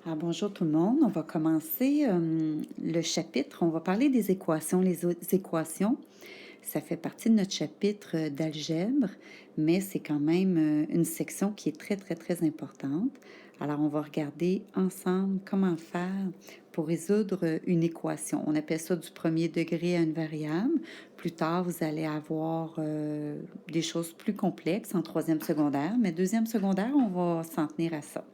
Alors, bonjour tout le monde. On va commencer le chapitre. On va parler des équations. Équations, ça fait partie de notre chapitre d'algèbre, mais c'est quand même une section qui est très, très, très importante. Alors, on va regarder ensemble comment faire pour résoudre une équation. On appelle ça du premier degré à une variable. Plus tard, vous allez avoir des choses plus complexes en troisième secondaire, mais deuxième secondaire, on va s'en tenir à ça.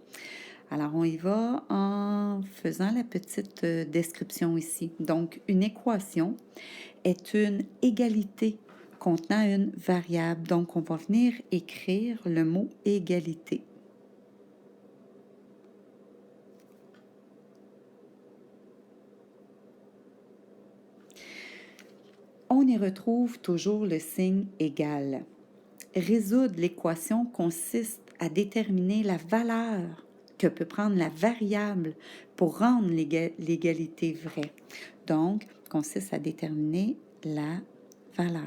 Alors, on y va en faisant la petite description ici. Donc, une équation est une égalité contenant une variable. Donc, on va venir écrire le mot égalité. On y retrouve toujours le signe égal. Résoudre l'équation consiste à déterminer la valeur que peut prendre la variable pour rendre l'égalité vraie. Donc, consiste à déterminer la valeur.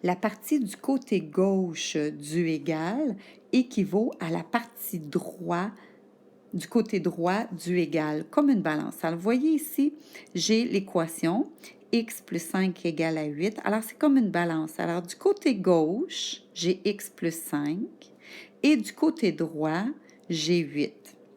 La partie du côté gauche du égal équivaut à la partie du côté droit du égal, comme une balance. Alors, vous voyez ici, j'ai l'équation x plus 5 égale à 8. Alors, c'est comme une balance. Alors, du côté gauche, j'ai x plus 5 et du côté droit, j'ai 8.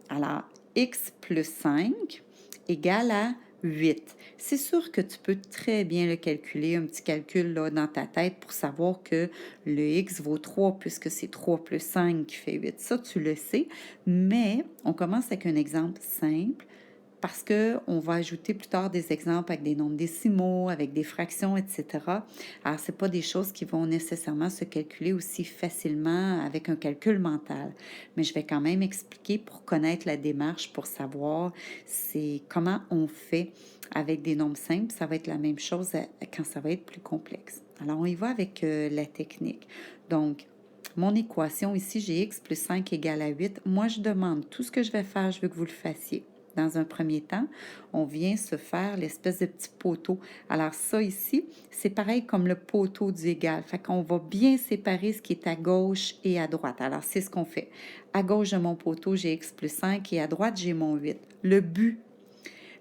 Alors, x plus 5 égale à 8. C'est sûr que tu peux très bien le calculer, un petit calcul là, dans ta tête pour savoir que le x vaut 3 puisque c'est 3 plus 5 qui fait 8. Ça, tu le sais, mais on commence avec un exemple simple parce qu'on va ajouter plus tard des exemples avec des nombres décimaux, avec des fractions, etc. Alors, ce pas des choses qui vont nécessairement se calculer aussi facilement avec un calcul mental. Mais je vais quand même expliquer pour connaître la démarche, pour savoir c'est comment on fait avec des nombres simples. Ça va être la même chose quand ça va être plus complexe. Alors, on y va avec la technique. Donc, mon équation ici, j'ai x plus 5 égale à 8. Moi, je demande tout ce que je vais faire, je veux que vous le fassiez. Dans un premier temps, on vient se faire l'espèce de petit poteau. Alors ça ici, c'est pareil comme le poteau du égal. Fait qu'on va bien séparer ce qui est à gauche et à droite. Alors c'est ce qu'on fait. À gauche de mon poteau, j'ai x plus 5 et à droite, j'ai mon 8. Le but,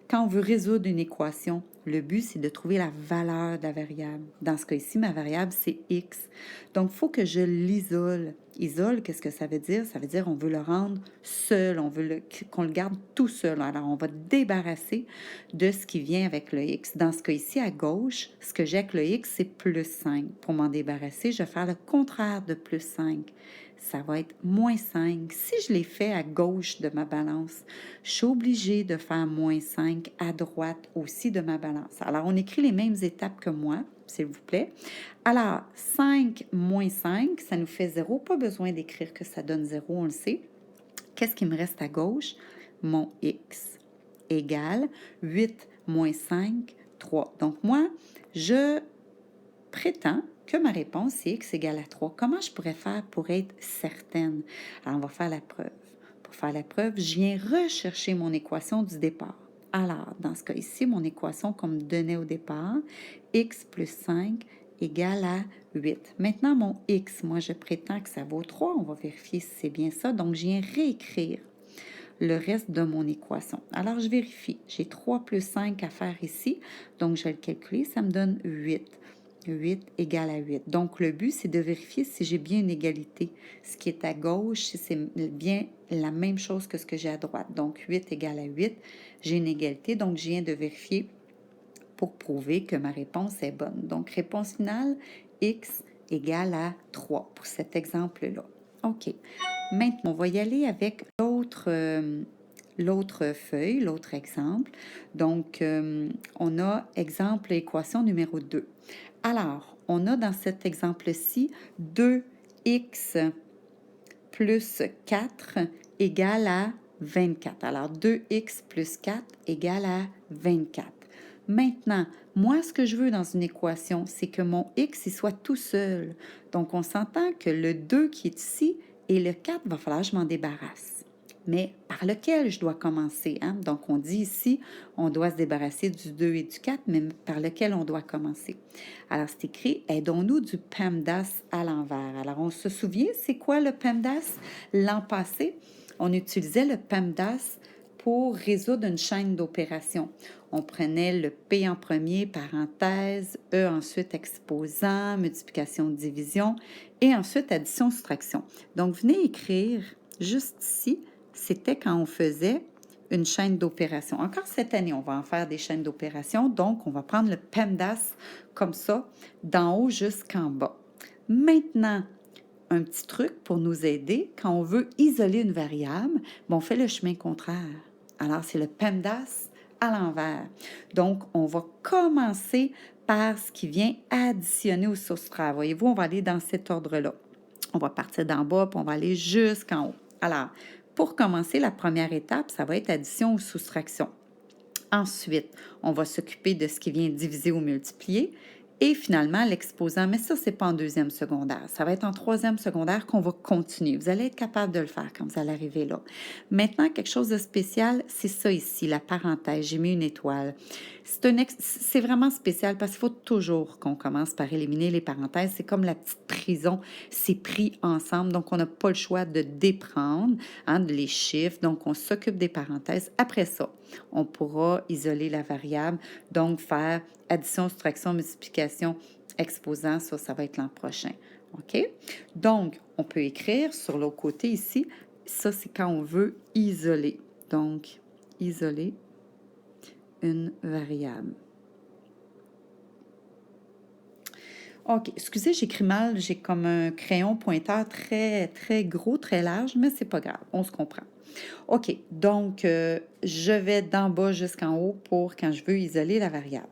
quand on veut résoudre une équation, le but, c'est de trouver la valeur de la variable. Dans ce cas-ci, ma variable, c'est x. Donc, il faut que je l'isole. Isole, qu'est-ce que ça veut dire? Ça veut dire qu'on veut le rendre seul, on veut qu'on le garde tout seul. Alors, on va débarrasser de ce qui vient avec le x. Dans ce cas-ci, à gauche, ce que j'ai avec le x, c'est plus 5. Pour m'en débarrasser, je vais faire le contraire de plus 5. Ça va être moins 5. Si je l'ai fait à gauche de ma balance, je suis obligée de faire moins 5 à droite aussi de ma balance. Alors, on écrit les mêmes étapes que moi, s'il vous plaît. Alors, 5 moins 5, ça nous fait 0. Pas besoin d'écrire que ça donne 0, on le sait. Qu'est-ce qui me reste à gauche? Mon x égale 8 moins 5, 3. Donc, moi, je prétends que ma réponse est x égale à 3. Comment je pourrais faire pour être certaine? Alors, on va faire la preuve. Pour faire la preuve, je viens rechercher mon équation du départ. Alors, dans ce cas ici, mon équation qu'on me donnait au départ, x plus 5 égale à 8. Maintenant, mon x, moi, je prétends que ça vaut 3. On va vérifier si c'est bien ça. Donc, je viens réécrire le reste de mon équation. Alors, je vérifie. J'ai 3 plus 5 à faire ici. Donc, je vais le calculer. Ça me donne 8. 8 égale à 8. Donc, le but, c'est de vérifier si j'ai bien une égalité. Ce qui est à gauche, si c'est bien la même chose que ce que j'ai à droite. Donc, 8 égale à 8, j'ai une égalité. Donc, je viens de vérifier pour prouver que ma réponse est bonne. Donc, réponse finale, x égale à 3 pour cet exemple-là. OK. Maintenant, on va y aller avec l'autre feuille, l'autre exemple. Donc, on a exemple équation numéro 2. Alors, on a dans cet exemple-ci 2x plus 4 égale à 24. Alors, 2x plus 4 égale à 24. Maintenant, moi, ce que je veux dans une équation, c'est que mon x il soit tout seul. Donc, on s'entend que le 2 qui est ici et le 4, il va falloir que je m'en débarrasse. mais par lequel je dois commencer, hein? Donc, on dit ici, on doit se débarrasser du 2 et du 4, mais par lequel on doit commencer. Alors, c'est écrit, aidons-nous du PEMDAS à l'envers. Alors, on se souvient, c'est quoi le PEMDAS? L'an passé, on utilisait le PEMDAS pour résoudre une chaîne d'opérations. On prenait le P en premier, parenthèse, E ensuite exposant, multiplication, division, et ensuite addition, soustraction. Donc, venez écrire juste ici, c'était quand on faisait une chaîne d'opérations. Encore cette année, on va en faire des chaînes d'opérations, donc on va prendre le PEMDAS comme ça, d'en haut jusqu'en bas. Maintenant, un petit truc pour nous aider, quand on veut isoler une variable, on fait le chemin contraire. Alors, c'est le PEMDAS à l'envers. Donc, on va commencer par ce qui vient additionner ou soustraire. Voyez-vous, on va aller dans cet ordre-là. On va partir d'en bas, puis on va aller jusqu'en haut. Alors, pour commencer, la première étape, ça va être addition ou soustraction. Ensuite, on va s'occuper de ce qui vient diviser ou multiplier. Et finalement, l'exposant, mais ça, ce n'est pas en deuxième secondaire. Ça va être en troisième secondaire qu'on va continuer. Vous allez être capable de le faire quand vous allez arriver là. Maintenant, quelque chose de spécial, c'est ça ici, la parenthèse. J'ai mis une étoile. C'est vraiment spécial parce qu'il faut toujours qu'on commence par éliminer les parenthèses. C'est comme la petite prison. C'est pris ensemble, donc on n'a pas le choix de déprendre les chiffres. Donc, on s'occupe des parenthèses. Après ça, on pourra isoler la variable, donc faire addition, soustraction, multiplication, exposant, ça va être l'an prochain. OK? Donc, on peut écrire sur l'autre côté ici, ça, c'est quand on veut isoler. Donc, isoler une variable. OK, excusez, j'écris mal, j'ai comme un crayon pointeur très, très gros, très large, mais c'est pas grave, on se comprend. OK, donc, je vais d'en bas jusqu'en haut pour quand je veux isoler la variable.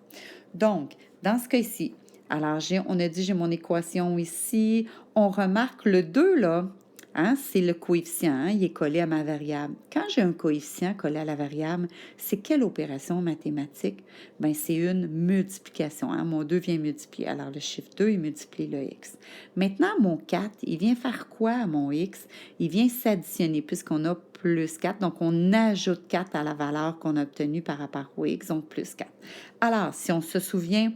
Donc, dans ce cas-ci, alors, on a dit, j'ai mon équation ici. On remarque le 2, là, hein, c'est le coefficient, hein, il est collé à ma variable. Quand j'ai un coefficient collé à la variable, c'est quelle opération mathématique? Bien, c'est une multiplication. Hein, mon 2 vient multiplier. Alors, le chiffre 2, il multiplie le x. Maintenant, mon 4, il vient faire quoi à mon x? Il vient s'additionner puisqu'on a plus 4. Donc, on ajoute 4 à la valeur qu'on a obtenue par rapport au x, donc plus 4. Alors, si on se souvient,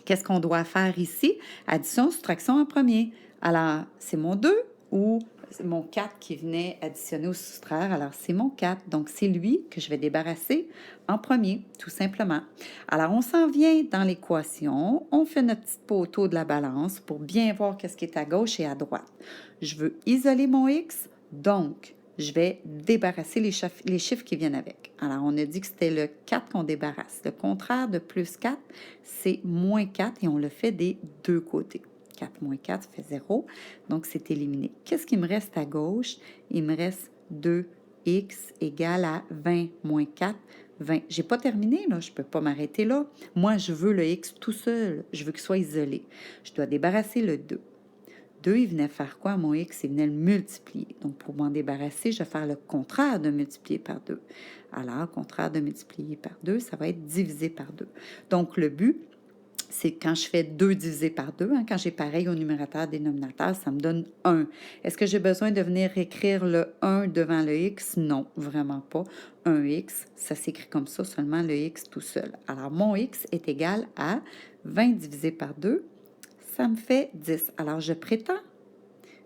qu'est-ce qu'on doit faire ici? Addition, soustraction en premier. Alors, c'est mon 2 ou mon 4 qui venait additionner ou soustraire. Alors, c'est mon 4. Donc, c'est lui que je vais débarrasser en premier, tout simplement. Alors, on s'en vient dans l'équation. On fait notre petit poteau de la balance pour bien voir qu'est-ce qui est à gauche et à droite. Je veux isoler mon x, donc je vais débarrasser les chiffres qui viennent avec. Alors, on a dit que c'était le 4 qu'on débarrasse. Le contraire de plus 4, c'est moins 4 et on le fait des deux côtés. 4 moins 4 fait 0, donc c'est éliminé. Qu'est-ce qui me reste à gauche? Il me reste 2x égale à 20 moins 4, 20. Je n'ai pas terminé, là. Je ne peux pas m'arrêter là. Moi, je veux le x tout seul. Je veux qu'il soit isolé. Je dois débarrasser le 2. 2, il venait faire quoi à mon x? Il venait le multiplier. Donc, pour m'en débarrasser, je vais faire le contraire de multiplier par 2. Alors, contraire de multiplier par 2, ça va être divisé par 2. Donc, le but, c'est quand je fais 2 divisé par 2, hein, quand j'ai pareil au numérateur, dénominateur, ça me donne 1. Est-ce que j'ai besoin de venir écrire le 1 devant le x? Non, vraiment pas. 1x, ça s'écrit comme ça, seulement le x tout seul. Alors, mon x est égal à 20 divisé par 2, ça me fait 10. Alors, je prétends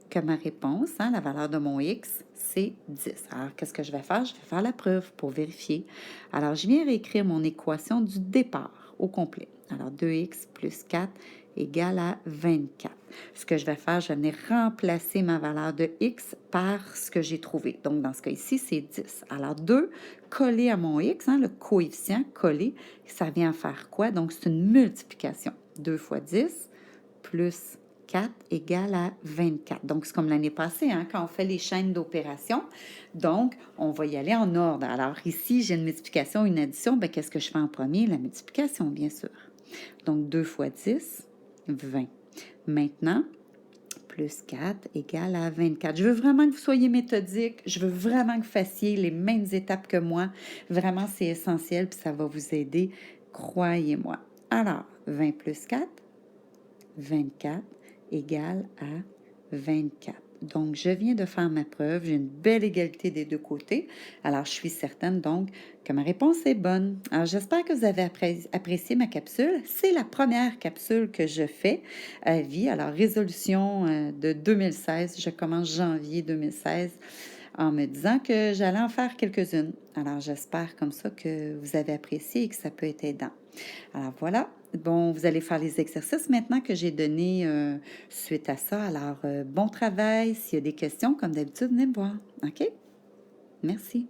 que ma réponse, hein, la valeur de mon x, c'est 10. Alors, qu'est-ce que je vais faire? Je vais faire la preuve pour vérifier. Alors, je viens réécrire mon équation du départ au complet. Alors, 2x plus 4 égale à 24. Ce que je vais faire, je vais venir remplacer ma valeur de x par ce que j'ai trouvé. Donc, dans ce cas ici, c'est 10. Alors, 2 collé à mon x, hein, le coefficient collé, ça vient faire quoi? Donc, c'est une multiplication. 2 fois 10 plus 4 égale à 24. Donc, c'est comme l'année passée, hein, quand on fait les chaînes d'opérations. Donc, on va y aller en ordre. Alors, ici, j'ai une multiplication, une addition. Bien, qu'est-ce que je fais en premier? La multiplication, bien sûr. Donc, 2 fois 10, 20. Maintenant, plus 4 égale à 24. Je veux vraiment que vous soyez méthodique. Je veux vraiment que vous fassiez les mêmes étapes que moi. Vraiment, c'est essentiel, puis ça va vous aider. Croyez-moi. Alors, 20 plus 4, 24 égale à 24. Donc, je viens de faire ma preuve. J'ai une belle égalité des deux côtés. Alors, je suis certaine donc que ma réponse est bonne. Alors, j'espère que vous avez apprécié ma capsule. C'est la première capsule que je fais à vie. Alors, résolution de 2016. Je commence janvier 2016 en me disant que j'allais en faire quelques-unes. Alors, j'espère comme ça que vous avez apprécié et que ça peut être aidant. Alors voilà, bon, vous allez faire les exercices maintenant que j'ai donnés suite à ça. Alors, bon travail. S'il y a des questions, comme d'habitude, venez me voir. OK? Merci.